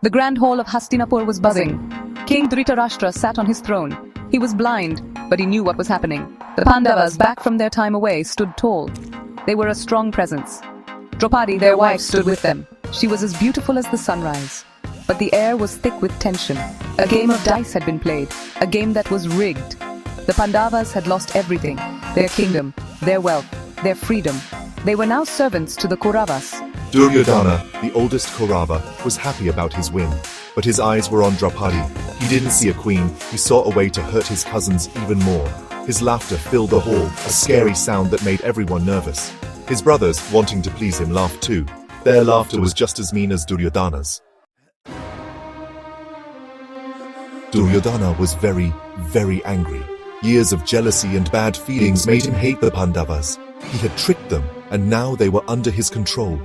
The grand hall of Hastinapur was buzzing. King Dhritarashtra sat on his throne. He was blind, but he knew what was happening. The Pandavas, back from their time away, stood tall. They were a strong presence. Draupadi, their wife, stood with them. She was as beautiful as the sunrise. But the air was thick with tension. A game of dice had been played, a game that was rigged. The Pandavas had lost everything, their kingdom, their wealth, their freedom. They were now servants to the Kauravas. Duryodhana, the oldest Kaurava, was happy about his win, but his eyes were on Draupadi. He didn't see a queen, he saw a way to hurt his cousins even more. His laughter filled the hall, a scary sound that made everyone nervous. His brothers, wanting to please him, laughed too. Their laughter was just as mean as Duryodhana's. Duryodhana was very, very angry. Years of jealousy and bad feelings made him hate the Pandavas. He had tricked them, and now they were under his control.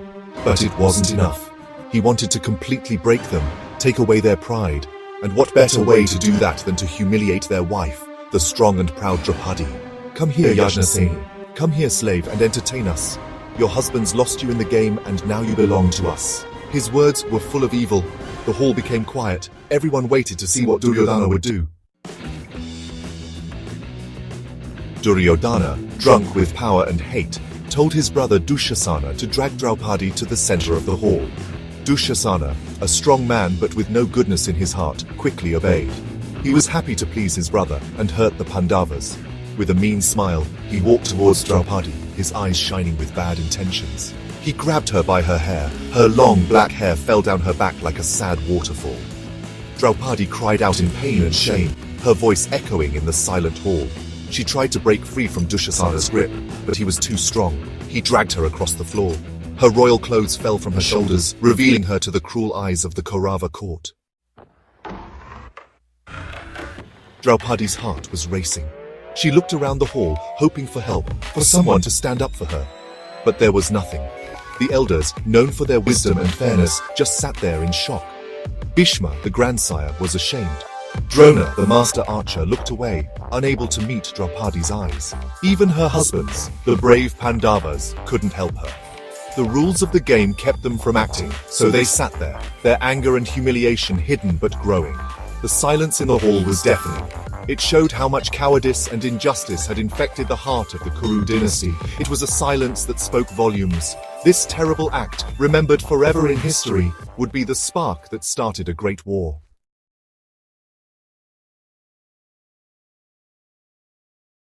But it wasn't enough. He wanted to completely break them, take away their pride. And what better way to do that than to humiliate their wife, the strong and proud Draupadi? Come here, Yajnaseni. Come here, slave, and entertain us. Your husband's lost you in the game, and now you belong to us. His words were full of evil. The hall became quiet. Everyone waited to see what Duryodhana would do. Duryodhana, drunk with power and hate, told his brother Dushasana to drag Draupadi to the center of the hall. Dushasana, a strong man but with no goodness in his heart, quickly obeyed. He was happy to please his brother and hurt the Pandavas. With a mean smile, he walked towards Draupadi, his eyes shining with bad intentions. He grabbed her by her hair. Her long black hair fell down her back like a sad waterfall. Draupadi cried out in pain and shame, her voice echoing in the silent hall. She tried to break free from Dushasana's grip, but he was too strong. He dragged her across the floor. Her royal clothes fell from her shoulders, revealing her to the cruel eyes of the Kaurava court. Draupadi's heart was racing. She looked around the hall, hoping for help, for someone to stand up for her. But there was nothing. The elders, known for their wisdom and fairness, just sat there in shock. Bhishma, the grandsire, was ashamed. Drona, the master archer, looked away, unable to meet Draupadi's eyes. Even her husbands, the brave Pandavas, couldn't help her. The rules of the game kept them from acting, so they sat there, their anger and humiliation hidden but growing. The silence in the hall was deafening. It showed how much cowardice and injustice had infected the heart of the Kuru dynasty. It was a silence that spoke volumes. This terrible act, remembered forever in history, would be the spark that started a great war.